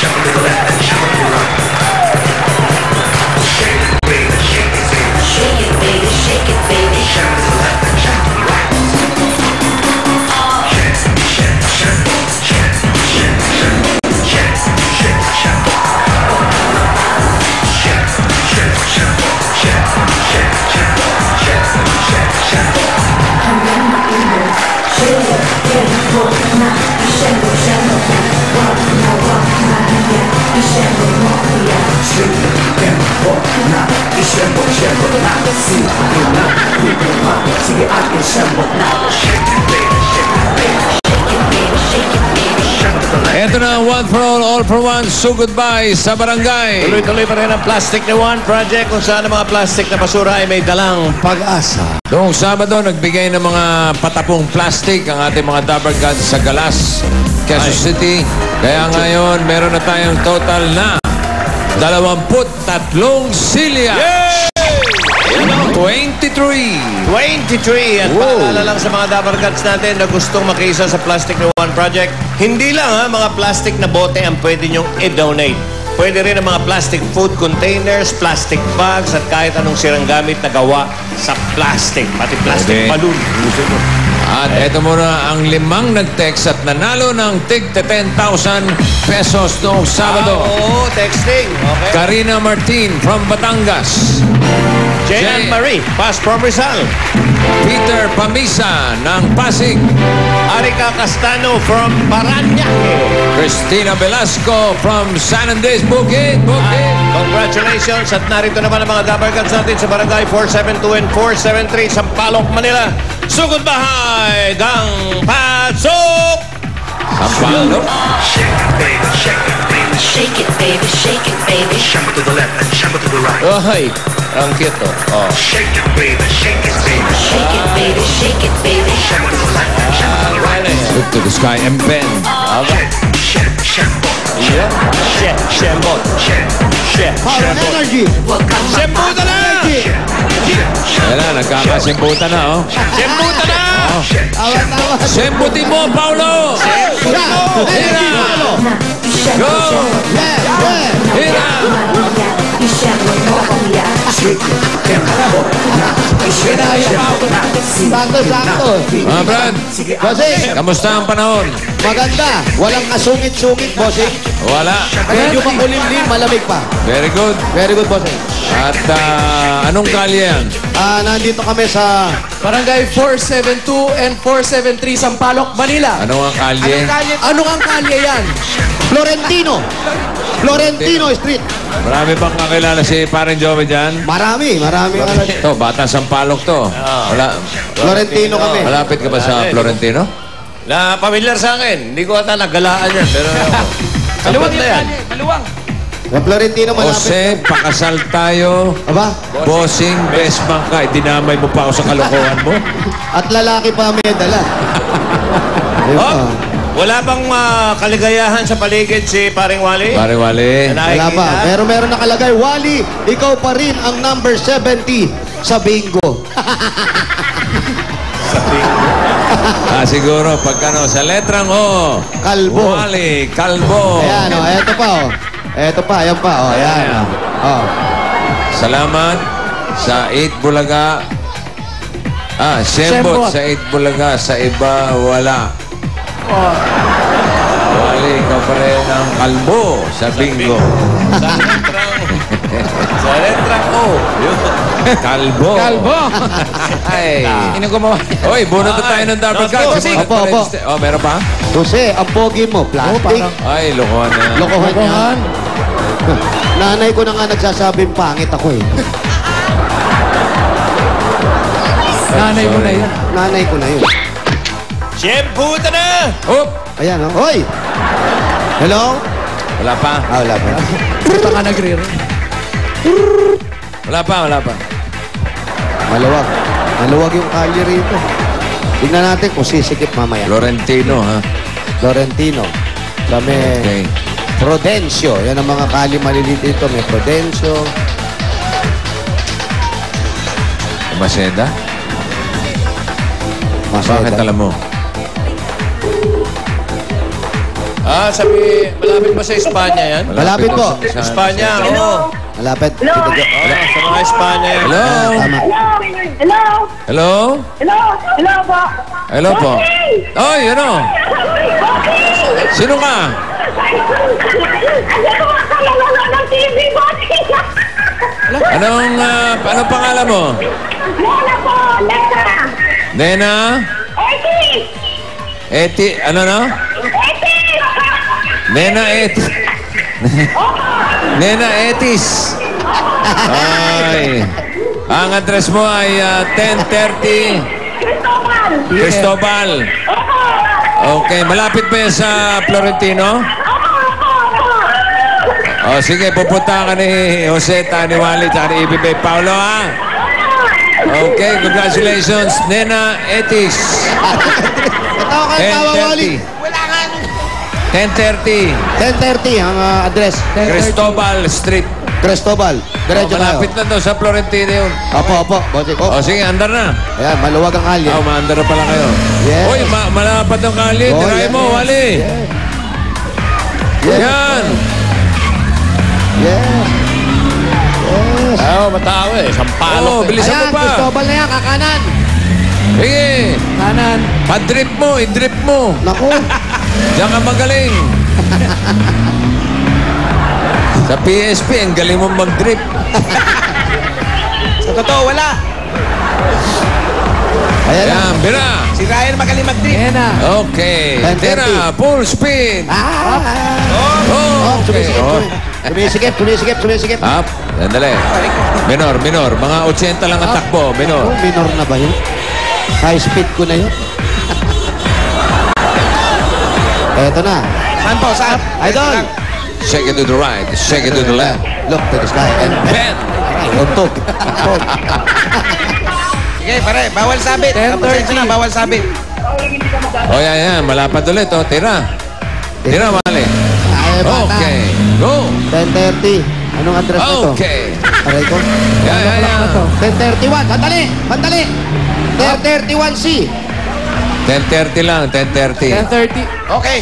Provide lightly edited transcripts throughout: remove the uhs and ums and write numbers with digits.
shuffle to the left and shuffle to the right. Shake it, baby, shake it, baby. Shake it, baby, shake it, baby. Shuffle to the left and shuffle to the right. Shake, shake, shake, shake, shake, shake, shake, shake, shake. Ito na, one for all for one, so goodbye sa barangay. Tuloy-tuloy pa rin ang Plastic ni Juan Project kung saan ang mga plastic na basura ay may dalang pag-asa. Noong Sabado, nagbigay ng mga patapong plastic ang ating mga Dabber Gods sa Galas, Quezon City. Kaya ngayon, meron na tayong total na 23 silya. Yay! 23. 23. At paalala lang sa mga Dabber Gods natin na gustong makiisa sa Plastic ni Juan Project, hindi lang mga plastic na bote ang pwede nyong i-donate. Pwede rin ang mga plastic food containers, plastic bags, at kahit anong sirang gamit na gawa sa plastic. Pati plastic balloon. At eto muna ang 5 nag-text at nanalo ng tig 10,000 pesos noong Sabado. Oo, texting. Okay. Karina Martin from Batangas. Jean Marie, pass from Rizal. Peter Pamisa ng Pasig. Arika Castano from Parañaque. Cristina Velasco from San Andres, Bukid. Congratulations. At narito naman ang mga Dabber Gods natin sa Barangay 472 and 473 Sampaloc, Manila. Sugod bahay, gang pasok! Sampaloc. Shake it, baby, shake it, baby. Shake it, baby, shake it, baby. Shuffle to the left and shuffle to the right. Ay, ang cute to. Oh. Shake it, baby, shake it, baby. Shake it, baby, shake it, baby. Shuffle to the left and shuffle to the right. Look to the sky and bend. Shake, shambot. Shembot. Power and energy. Sembuta na! Ayan na, nagkakasimbutan na, oh. Sembuta na! Tawa-tawa. Simbutin mo, Paulo! Energy. Go! Hira! Sakto-sakto. Mga Brad, Bossing, kamusta ang panahon? maganda. Walang kasungit-sungit, bossing. Wala. Medyo makulimlim, malamig pa. Very good. Very good, bossing. At anong kalye yan? Nandito kami sa Barangay 472 and 473 Sampaloc, Manila. Anong ang kalye? Anong ang kalye yan? Florentino. Florentino Street. Marami bang kakilala si Parang Joey dyan? Marami. Ito, bata Sampaloc to. Wala. Florentino kami. Malapit ka ba sa Florentino? Na familiar sa akin. Hindi ko ata nagalaan yan. Pero Kaluwang na yan. Kaluwang. Sa Florentino malapit. Jose, pakasal tayo. Aba? Bossing, best man ka. Dinamay mo pa ako sa kalokohan mo. At lalaki pa may dala. Oh, wala bang kaligayahan sa paligid si Paring Wally? Paring Wally. Wala pa. Pero meron nakalagay, Wally, ikaw pa rin ang number 70 sa bingo. Siguro, pagkano, sa letrang O. Kalbo. Wally, kalbo. Ayan, eto pa, Eto pa, ayan pa, ayan. Salamat sa 8 Bulaga. Sembot sa 8 Bulaga. Sa iba, wala. Wally, ikaw pa rin ang kalbo sa bingo. Sa letrang O. Kalbo. Ay. Sino gumawa? Oy, bunot na tayo ng Dabber Gods. Opo. Oh, meron pa? Jose, ang pogi mo, plastic. Ay, lokohan na yan. Lokohan yan. Nanay ko na nga nagsasabing pangit ako eh. Nanay mo na yun. Nanay ko na yun. Siyemputa na! Hop! Ayan, Hoy! Hello? Wala pa. Wala pa. Puta ka nagre-ring. Wala pa. Maluwag. Maluwag yung kalye rito. Tingnan natin kung sisikip mamaya. Florentino, ha? Florentino. Kami, Okay. Prudencio. Yan ang mga kalye maliliit dito. May Prudencio. Maseda? Maseda. Bakit alam mo? Malapit ba sa Espanya yan? Malapit po. Espanya, oo. Malapit. Hello? Sa mga Espanya yan. Hello? Tama. Hello? Hello? Hello? Hello po? Hello po. Oy, ano? Sino ka? Ng TV po. Anong pangalan mo? Nena po. Nena. Nena? Eti. Eti, ano no? Eti. Nena Etis. Nena Etis. Ay. Ang address mo ay 1030 Cristobal. Cristobal. Okay, malapit ba yan sa Florentino? O sige, pupunta ka ni Jose Taniwali at ni Ibibay Paulo, ha? Okay, congratulations, Nena Etis. Ito kay Pawa Wally. 10:30. 10:30 ang address. Cristobal Street. Cristobal. Diretso tayo. Malapit na daw sa Florentino yun. Opo. Bossing. O sige, andar na. Ayan, maluwag ang kalye. Maandar na pala kayo. Yes. Uy, malapad ang kali. Oh, Tirahin yes. mo, Wally. Yes. Yan. Yes. Oo, matawa eh. Sampalok eh. Bilisan mo Ayan, pa. Cristobal na yan, kakanan. Sige. Kanan. Pa-drip mo, i-drip mo. Naku. Diyan ka magaling. Sa PSP, ang galing mong mag-drip. Sa totoo, wala. Ayan na. Yan, bira. Si Ryan magaling mag-drip. Nena. Okay. 10:30. Tira, full spin. Oh, Okay. sumisikip. Sumisikip. Up. Sandali. Minor. Mga 80 lang ang takbo. Oh, Minor. minor na ba yun? High speed ko na yun. Eto na. Saan po? Saan? Idol. Shake it to the right. Shake it to the left. Look to the sky and Bend. untog. Sige, pare. Bawal sabit. 10:30. Na, bawal sabit. O yan. Malapad ulit. O, tira. Tira, Mali. Ay, bata. Okay. Go. 10:30. Anong address na to? Okay. Aray ko. Yan. 10:31. Sandali. 10:31C. 10:30 lang. 10:30. 10:30. Okay.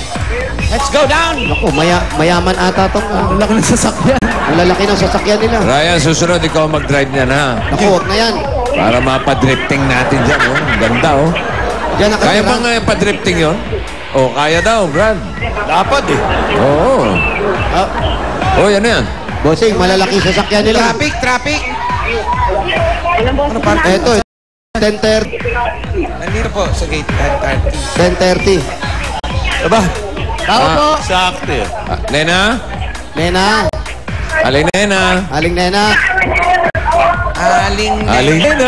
Let's go down. Naku, mayaman ata tong Ang laki ng sasakyan. ang lalaki ng sasakyan nila. Ryan, susunod ikaw mag-drive niyan, ha? Naku, huwag na yan. Para mapadrifting natin dyan, oh. Ang ganda, oh. Diyan Kaya nakatira. bang padrifting yun? Oh, kaya daw, Brad. Dapat eh. Oo. Ah, Oh, yan na yan. bossing, malalaki sasakyan nila. Traffic. Eto, 10:30. Nandito po sa gate. 10:30. Aba, Tao po. sakto eh. Nena? Nena. Aling Nena? Aling Nena. Aling Aling Nena?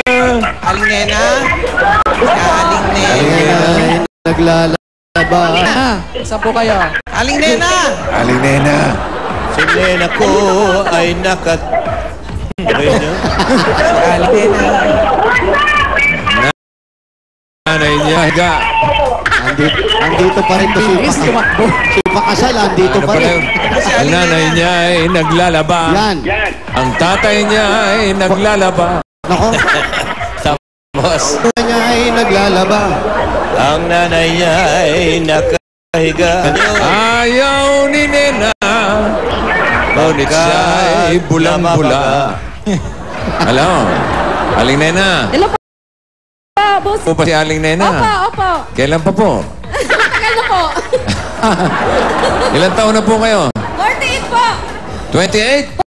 Aling Nena. Aling Aling Nena. Nena. Naglalaba. Saan po kayo? Aling Nena. Aling Nena? Si Nena ko ay nakat... Okay niyo? Aling Nena. Nanay niya, higa. Andito pa rin to Bilis tumakbo. si Pakasal. Andito Ano pa pala rin. yun? Ang nanay niya ay naglalaba. Yan. Ang tatay niya ay naglalaba. Nako. Boss, Nanay niya ay naglalaba. ang nanay niya ay nakahiga. Ayaw ni Nena. Ngunit siya ay bulang-bula. Alam, Aling Nena. Hello po, boss. Po pa si Aling Nena? Opo. Kailan pa po? Tagal na po. Ilan taon na po kayo? 48 po. 28?